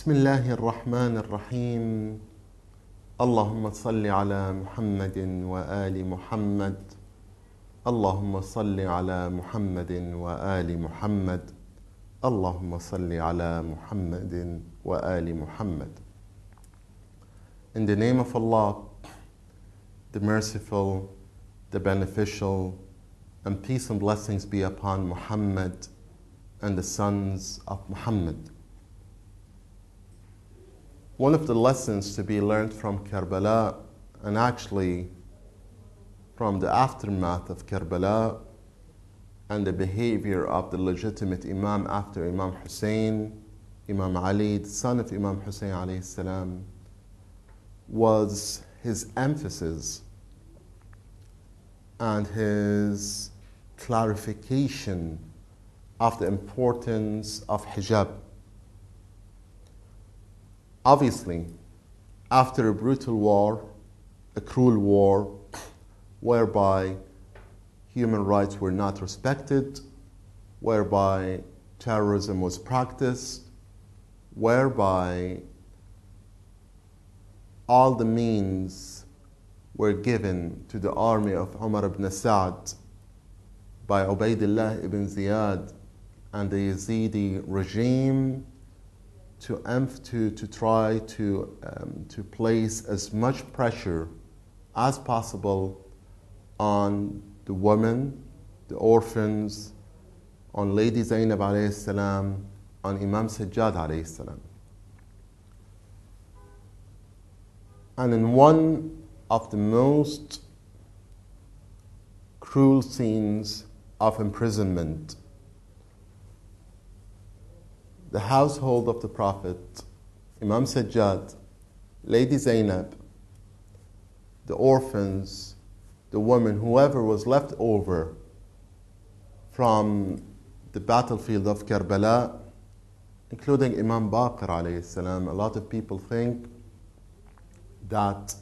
بسم الله الرحمن الرحيم. اللهم صل على محمد وآل محمد. اللهم صل على محمد وآل محمد. اللهم صل على محمد وآل محمد. In the name of Allah, the merciful, the beneficial, and peace and blessings be upon Muhammad and the sons of Muhammad. One of the lessons to be learned from Karbala, and actually from the aftermath of Karbala and the behavior of the legitimate Imam after Imam Hussein, Imam Ali, the son of Imam Hussein alayhi salam, was his emphasis and his clarification of the importance of hijab. Obviously, after a brutal war, a cruel war, whereby human rights were not respected, whereby terrorism was practiced, whereby all the means were given to the army of Umar ibn Sa'd by Ubaydullah ibn Ziyad and the Yazidi regime to try to place as much pressure as possible on the women, the orphans, on Lady Zainab alayhi salam, on Imam Sajjad alayhi salam. And in one of the most cruel scenes of imprisonment, the household of the Prophet, Imam Sajjad, Lady Zainab, the orphans, the women, whoever was left over from the battlefield of Karbala, including Imam Baqir alayhi salam. A lot of people think that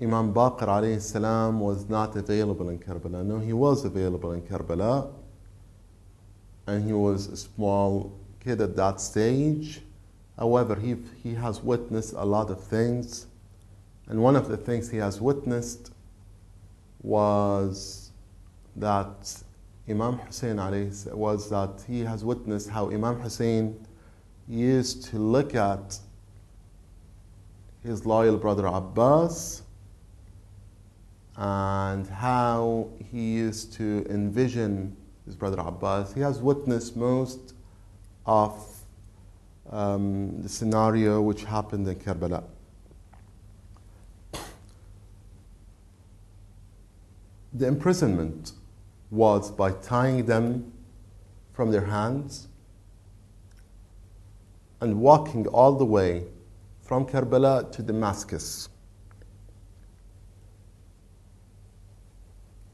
Imam Baqir alayhi salam was not available in Karbala. No, he was available in Karbala, and he was a small kid at that stage. However, he has witnessed a lot of things, and one of the things he has witnessed was that he has witnessed how Imam Hussein used to look at his loyal brother Abbas and how he used to envision his brother Abbas. He has witnessed most of the scenario which happened in Karbala. The imprisonment was by tying them from their hands and walking all the way from Karbala to Damascus.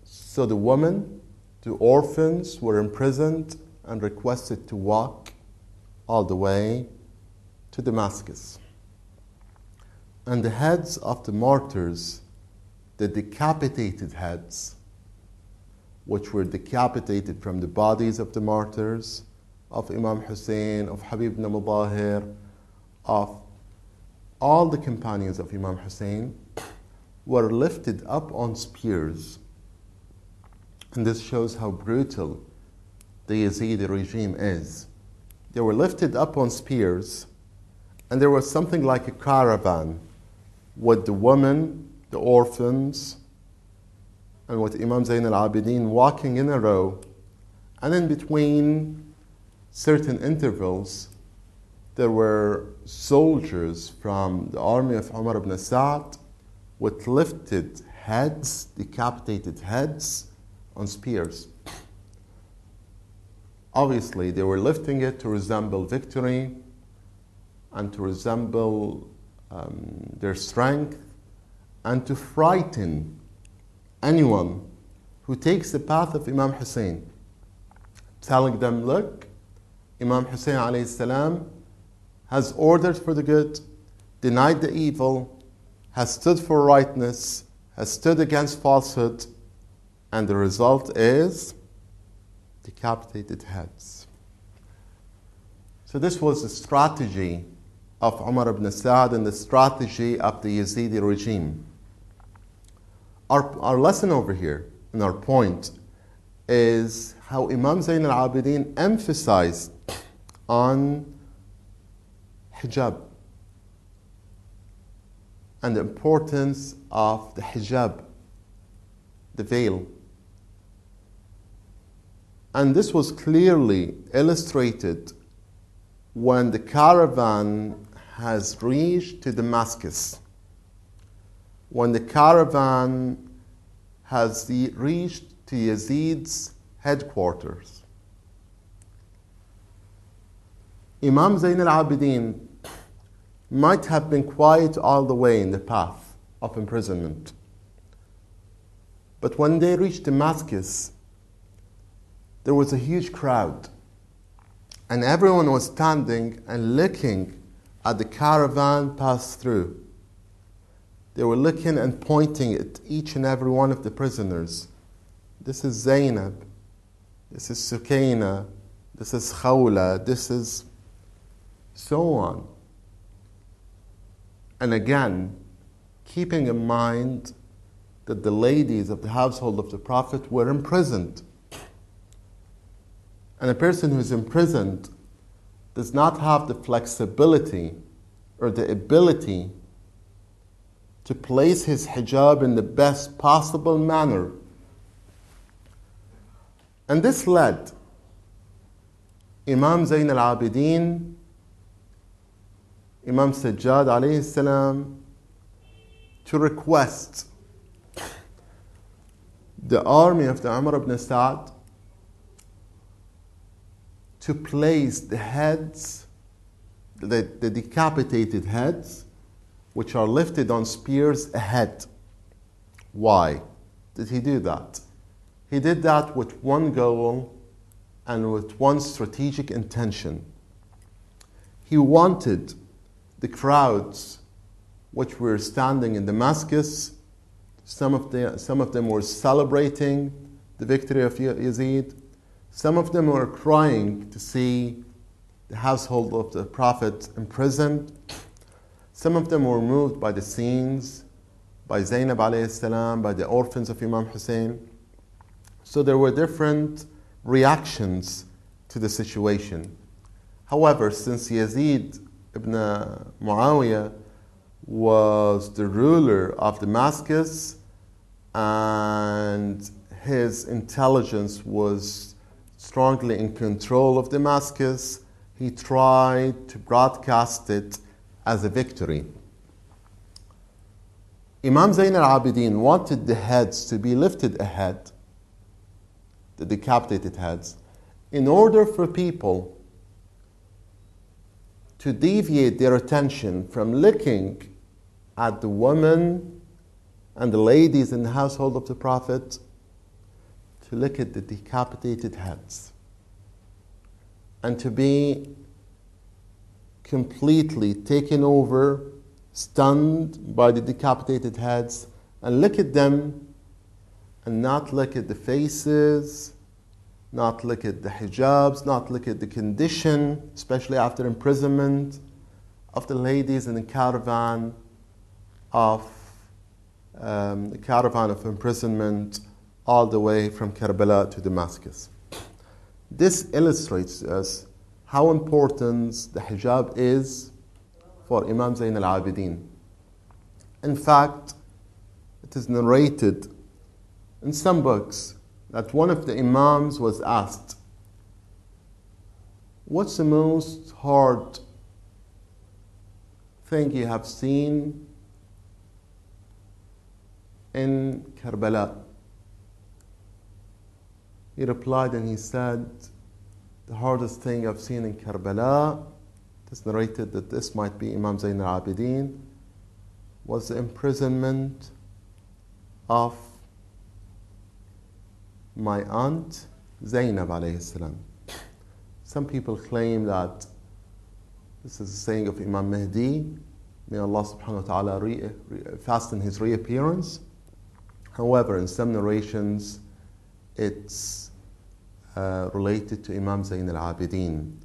So the women, the orphans were imprisoned and requested to walk all the way to Damascus. And the heads of the martyrs, the decapitated heads, which were decapitated from the bodies of the martyrs, of Imam Hussein, of Habib ibn Mudahir, of all the companions of Imam Hussein, were lifted up on spears. And this shows how brutal the Yazidi regime is. They were lifted up on spears, and there was something like a caravan with the women, the orphans, and with Imam Zain al-Abidin walking in a row, and in between certain intervals, there were soldiers from the army of Umar ibn Sa'd with lifted heads, decapitated heads on spears. Obviously, they were lifting it to resemble victory, and to resemble their strength and to frighten anyone who takes the path of Imam Hussein, telling them, look, Imam Hussein alayhi salam has ordered for the good, denied the evil, has stood for rightness, has stood against falsehood, and the result is decapitated heads. So this was the strategy of Umar ibn Sa'd and the strategy of the Yazidi regime. Our lesson over here, and our point, is how Imam Zayn al-Abidin emphasized on hijab and the importance of the hijab, the veil. And this was clearly illustrated when the caravan has reached to Damascus. When the caravan has reached to Yazid's headquarters. Imam Zayn al-Abidin might have been quiet all the way in the path of imprisonment. But when they reached Damascus, there was a huge crowd. And everyone was standing and looking at the caravan pass through. They were looking and pointing at each and every one of the prisoners. This is Zainab. This is Sukaina. This is Khawla. This is so on. And again, keeping in mind that the ladies of the household of the Prophet were imprisoned. And a person who is imprisoned does not have the flexibility or the ability to place his hijab in the best possible manner. And this led Imam Zayn al-Abidin, Imam Sajjad alayhi salam, to request the army of the Umar ibn Sa'd to place the heads, the decapitated heads, which are lifted on spears ahead. Why did he do that? He did that with one goal and with one strategic intention. He wanted the crowds which were standing in Damascus, some of them were celebrating the victory of Yazid, some of them were crying to see the household of the Prophet imprisoned, some of them were moved by the scenes, by Zainab alayhi salam, by the orphans of Imam Hussein. So there were different reactions to the situation. However, since Yazid ibn Muawiyah was the ruler of Damascus and his intelligence was strongly in control of Damascus, he tried to broadcast it as a victory. Imam Zayn al-Abidin wanted the heads to be lifted ahead, the decapitated heads, in order for people to deviate their attention from looking at the women and the ladies in the household of the Prophet to look at the decapitated heads and to be completely taken over, stunned by the decapitated heads, and look at them and not look at the faces, not look at the hijabs, not look at the condition, especially after imprisonment, of the ladies in the caravan of imprisonment all the way from Karbala'a to Damascus. This illustrates to us how important the hijab is for Imam Zayn al-Abidin. In fact, it is narrated in some books that one of the Imams was asked, what's the most hard thing you have seen in Karbala? He replied and he said, the hardest thing I've seen in Karbala, is narrated that this might be Imam Zayn al-Abidin, was the imprisonment of my aunt Zainab alayhi salam. Some people claim that this is a saying of Imam Mahdi, may Allah subhanahu wa ta'ala fasten his reappearance. However, in some narrations, it's related to Imam Zayn al-Abidin.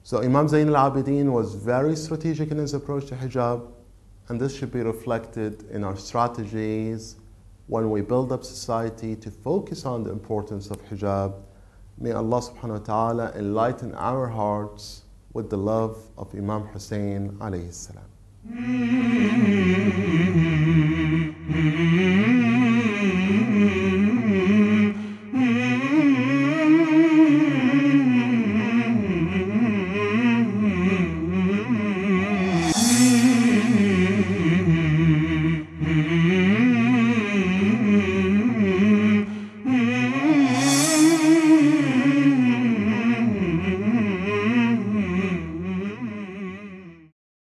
So Imam Zayn al-Abidin was very strategic in his approach to hijab, and this should be reflected in our strategies when we build up society to focus on the importance of hijab. May Allah subhanahu wa ta'ala enlighten our hearts with the love of Imam Husain alayhi salam.